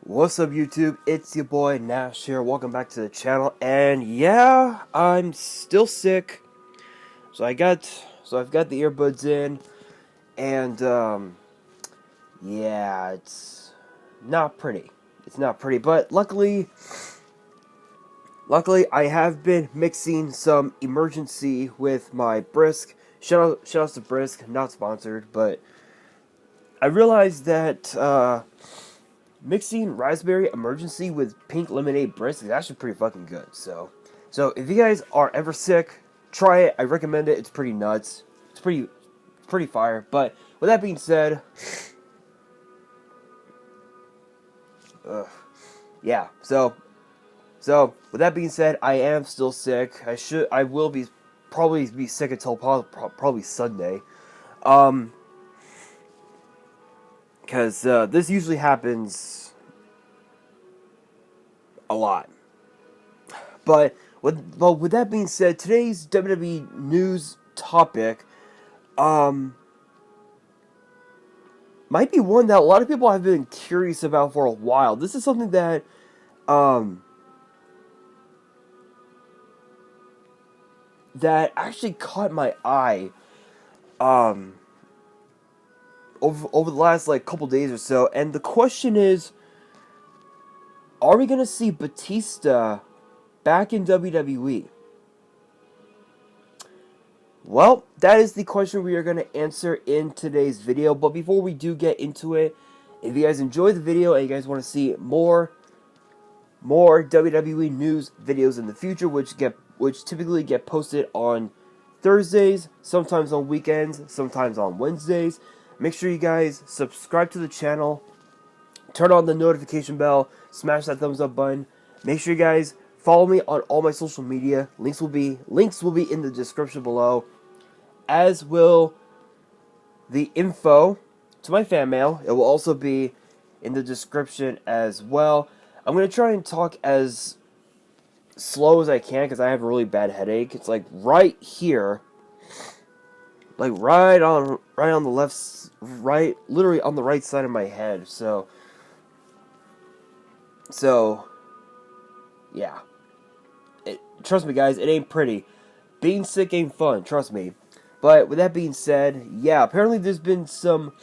What's up, YouTube? It's your boy Nash here. Welcome back to the channel. And yeah, I'm still sick. I've got the earbuds in, and yeah, it's not pretty. It's not pretty, but luckily I have been mixing some emergency with my Brisk. Shout out to Brisk, not sponsored, but I realized that mixing raspberry emergency with pink lemonade brisk is actually pretty fucking good. So if you guys are ever sick, try it. I recommend it. It's pretty nuts. It's pretty fire. But with that being said, yeah. So with that being said, I am still sick. I will probably be sick until probably Sunday. Because this usually happens a lot. But with that being said, today's WWE news topic might be one that a lot of people have been curious about for a while. This is something that that actually caught my eye over the last couple days or so, and the question is, are we gonna see Batista back in WWE? Well, that is the question we are going to answer in today's video. But before we do get into it, if you guys enjoyed the video and you guys want to see more WWE news videos in the future, which typically get posted on Thursdays, sometimes on weekends, sometimes on Wednesdays, make sure you guys subscribe to the channel, turn on the notification bell, smash that thumbs up button. Make sure you guys follow me on all my social media. Links will be in the description below, as will the info to my fan mail. It will also be in the description as well. I'm going to try and talk as slow as I can because I have a really bad headache. It's like right here, like right on the left, literally on the right side of my head. So yeah. Trust me, guys, it ain't pretty. Being sick ain't fun, trust me. But with that being said, yeah, apparently there's been some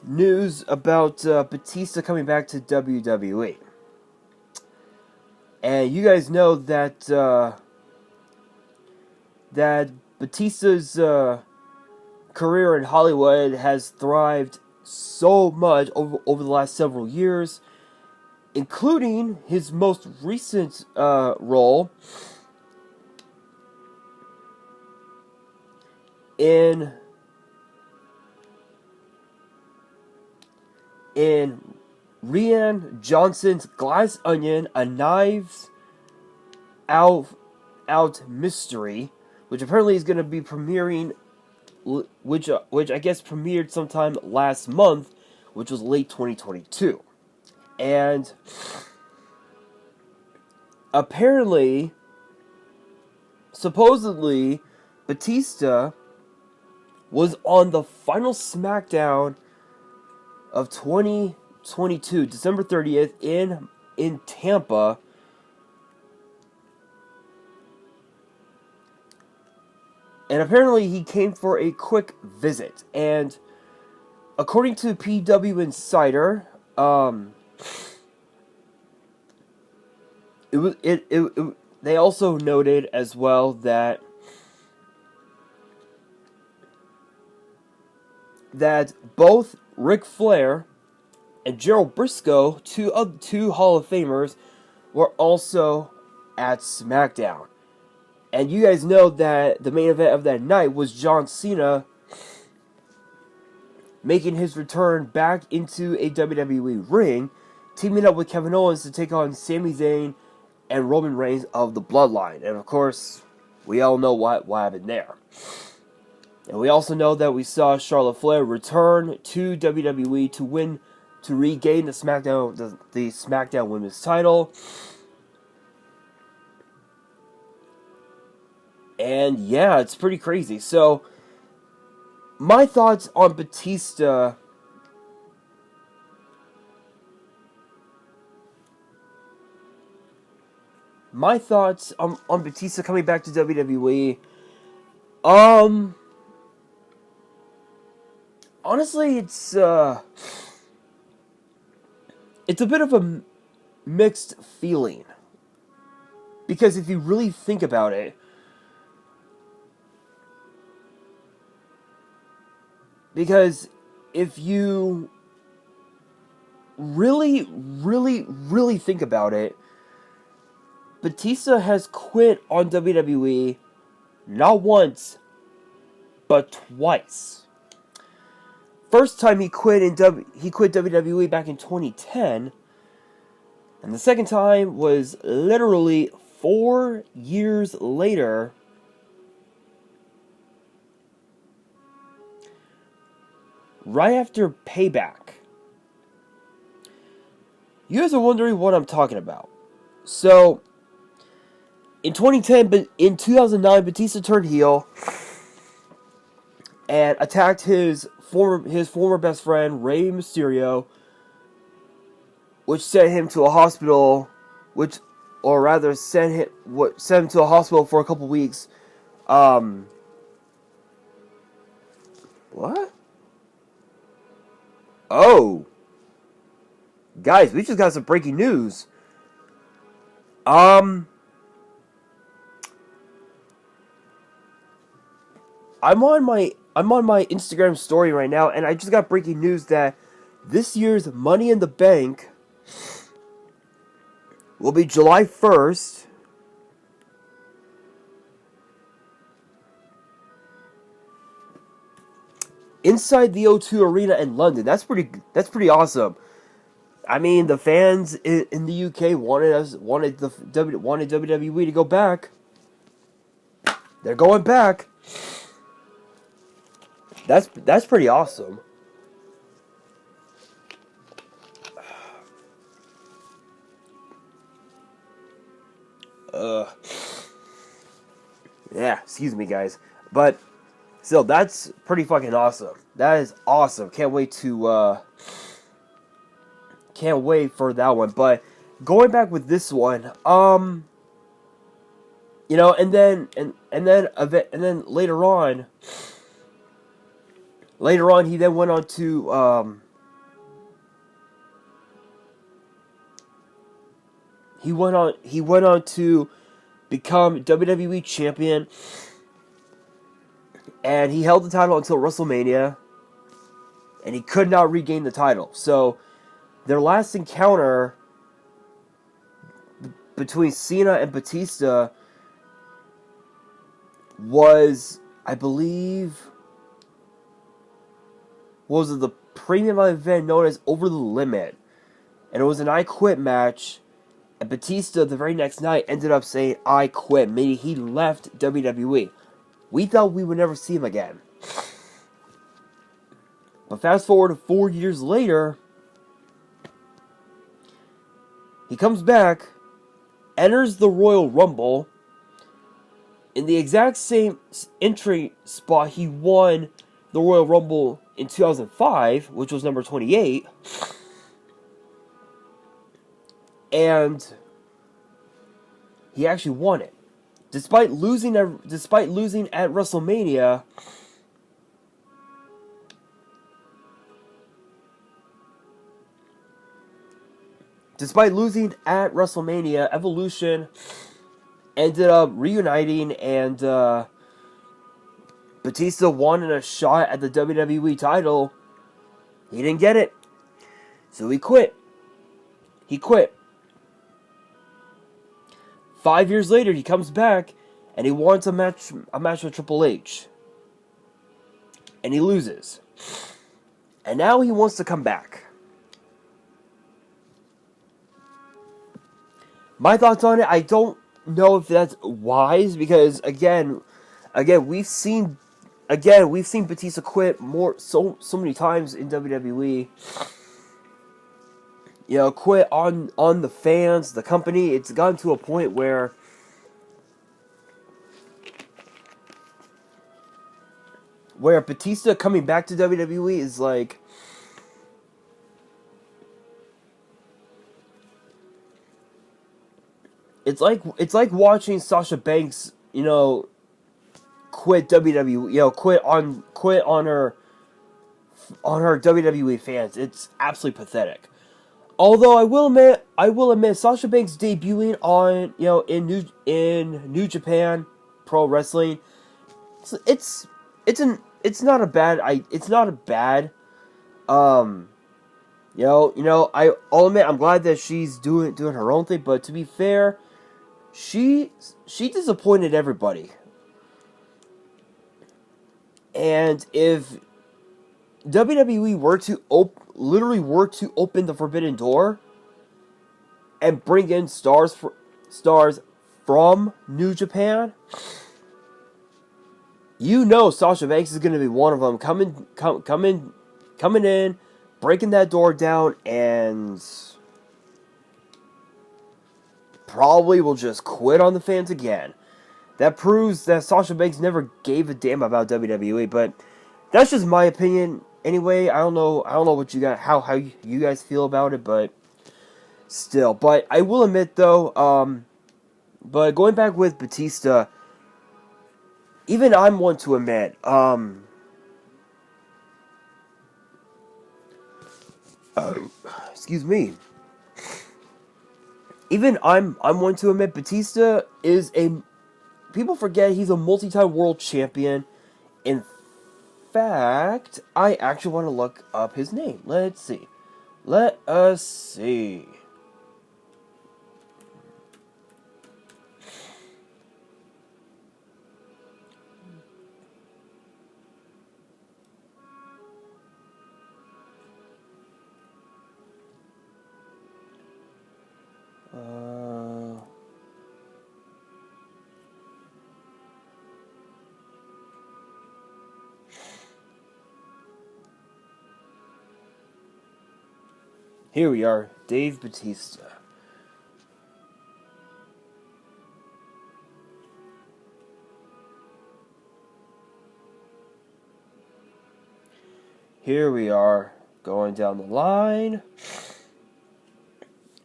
news about Batista coming back to WWE. And you guys know that that Batista's career in Hollywood has thrived so much over the last several years, including his most recent role in Rian Johnson's Glass Onion, a Knives Out mystery, which apparently is going to be premiering, which I guess premiered sometime last month, which was late 2022. And apparently, supposedly, Batista was on the final SmackDown of 2022, December 30th, in Tampa. And apparently he came for a quick visit. And according to PW Insider, they also noted as well that both Ric Flair and Gerald Briscoe, two Hall of Famers, were also at SmackDown. And you guys know that the main event of that night was John Cena making his return back into a WWE ring, teaming up with Kevin Owens to take on Sami Zayn and Roman Reigns of the Bloodline. And of course, we all know what happened there. And we also know that we saw Charlotte Flair return to WWE to regain the SmackDown Women's title. And yeah, it's pretty crazy. So, my thoughts on Batista my thoughts on Batista coming back to WWE. Honestly, it's a bit of a mixed feeling. Because if you really think about it, because if you really, really, really think about it, Batista has quit on WWE not once, but twice. First time he quit WWE back in 2010, and the second time was literally 4 years later, right after Payback. You guys are wondering what I'm talking about. So, in 2009, Batista turned heel and attacked his former best friend, Rey Mysterio, which sent him to a hospital, sent him to a hospital for a couple weeks. What? Oh. Guys, we just got some breaking news. I'm on my Instagram story right now, and I just got breaking news that this year's Money in the Bank will be July 1st. Inside the O2 Arena in London. That's pretty awesome. I mean, the fans in the UK wanted WWE to go back. They're going back. That's pretty awesome. Yeah, excuse me, guys, but still, that's pretty fucking awesome. That is awesome. Can't wait for that one. But going back with this one, you know, and then later on, he then went on to he went on to become WWE champion, and he held the title until WrestleMania, and he could not regain the title. So their last encounter between Cena and Batista was, I believe, the premium event known as Over the Limit. And it was an I Quit match. And Batista, the very next night, ended up saying, I quit, meaning he left WWE. We thought we would never see him again. But fast forward to 4 years later, he comes back, enters the Royal Rumble, in the exact same entry spot he won the Royal Rumble in 2005, which was number 28. And he actually won it. Despite losing at WrestleMania, Evolution ended up reuniting, and Batista won in a shot at the WWE title. He didn't get it, so he quit. 5 years later, he comes back, and he wants a match with Triple H. And he loses. And now he wants to come back. My thoughts on it, I don't know if that's wise, because again, we've seen Batista quit so many times in WWE. You know, quit on the fans, the company. It's gotten to a point where Batista coming back to WWE is like, it's like watching Sasha Banks, quit WWE, quit on her WWE fans. It's absolutely pathetic. Although I will admit, Sasha Banks debuting on in New Japan Pro Wrestling, it's not a bad. I'll admit I'm glad that she's doing her own thing, but to be fair, she disappointed everybody. And if WWE were to open the forbidden door and bring in stars from New Japan, Sasha Banks is going to be one of them coming in, breaking that door down, and probably will just quit on the fans again. That proves that Sasha Banks never gave a damn about WWE, but that's just my opinion. Anyway, I don't know what you got, how you guys feel about it, but still. But I will admit though, but going back with Batista, even I'm one to admit, excuse me. Even I'm one to admit Batista is people forget he's a multi-time world champion. In fact, I actually want to look up his name. Let's see. Let us see. Here we are, Dave Batista. Here we are, going down the line.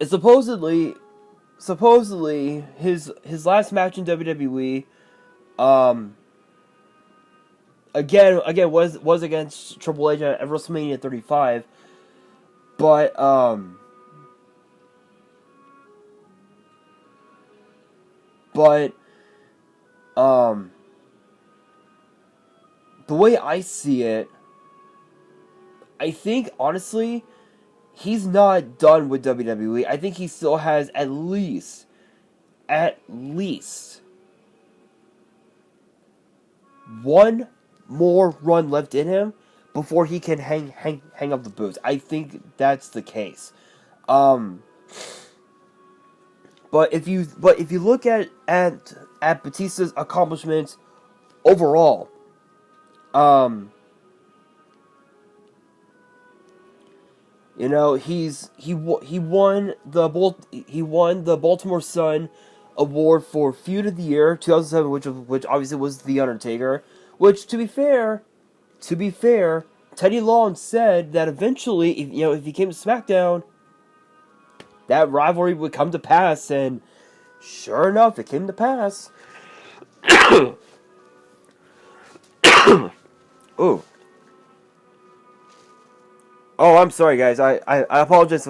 It's supposedly his last match in WWE, again was against Triple H at WrestleMania 35. But the way I see it, I think honestly, he's not done with WWE. I think he still has at least one more run left in him before he can hang up the boots. I think that's the case. But if you look at Batista's accomplishments overall, he won the Baltimore Sun Award for Feud of the Year 2007, which obviously was The Undertaker. Which, to be fair, Teddy Long said that eventually, if he came to SmackDown, that rivalry would come to pass, and sure enough, it came to pass. Ooh. Oh, I'm sorry, guys. I apologize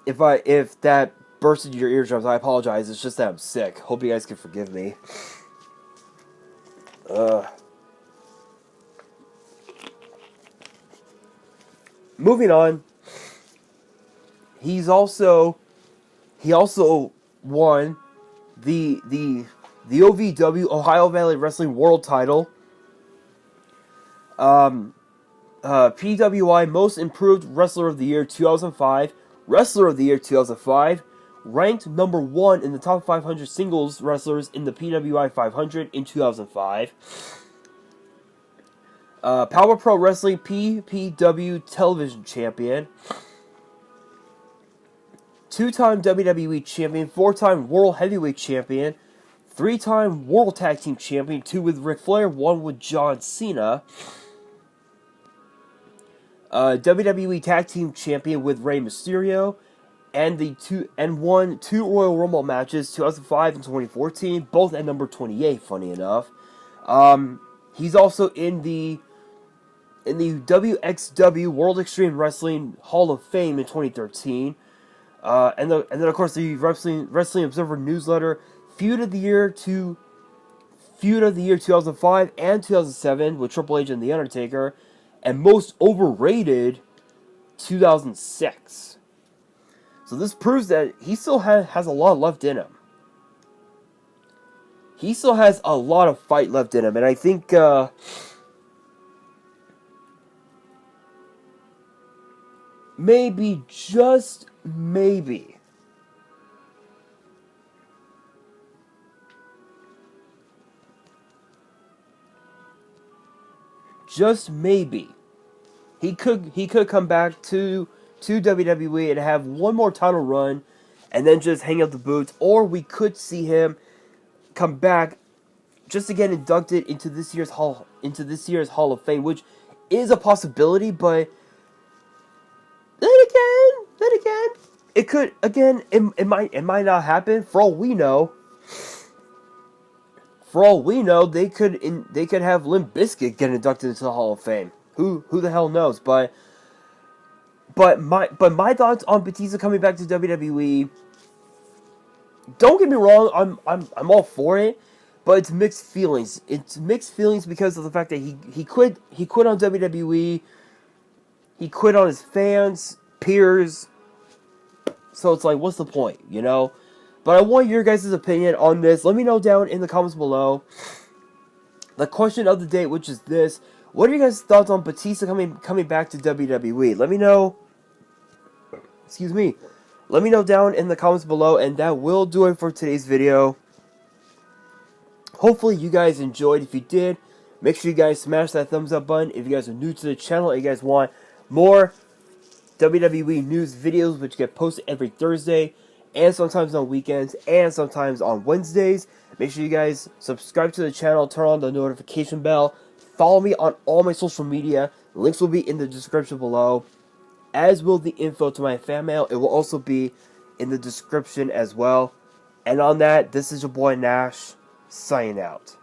if that bursted your eardrums. I apologize. It's just that I'm sick. Hope you guys can forgive me. Moving on. He also won the OVW, Ohio Valley Wrestling World Title. PWI Most Improved Wrestler of the Year 2005, Wrestler of the Year 2005, ranked number 1 in the top 500 singles wrestlers in the PWI 500 in 2005. Power Pro Wrestling PPW Television Champion. 2-time WWE Champion, 4-time World Heavyweight Champion, 3-time World Tag Team Champion, 2 with Ric Flair, 1 with John Cena. WWE Tag Team Champion with Rey Mysterio, and won 2 Royal Rumble matches, 2005 and 2014, both at number 28. Funny enough, he's also in the WXW World Extreme Wrestling Hall of Fame in 2013, and then of course the Wrestling Observer newsletter Feud of the Year 2005 and 2007 with Triple H and The Undertaker, and Most Overrated 2006. So this proves that he still has a lot left in him. He still has a lot of fight left in him, and I think maybe, just maybe, he could come back to WWE and have one more title run, and then just hang up the boots, or we could see him come back just to get inducted into this year's Hall of Fame, which is a possibility. But then again, it could it might not happen. For all we know, they could have Limp Bizkit get inducted into the Hall of Fame. Who the hell knows? But my thoughts on Batista coming back to WWE. Don't get me wrong, I'm all for it, but it's mixed feelings. It's mixed feelings because of the fact that he quit on WWE. He quit on his fans, peers. So it's like, what's the point, you know? But I want your guys' opinion on this. Let me know down in the comments below. The question of the day, which is this: what are your guys' thoughts on Batista coming back to WWE? Let me know. Excuse me. Let me know down in the comments below, and that will do it for today's video. Hopefully you guys enjoyed. If you did, make sure you guys smash that thumbs up button. If you guys are new to the channel and you guys want more WWE news videos, which get posted every Thursday, and sometimes on weekends, and sometimes on Wednesdays, make sure you guys subscribe to the channel, turn on the notification bell, follow me on all my social media. Links will be in the description below, as will the info to my fan mail. It will also be in the description as well. And on that, this is your boy Nash, signing out.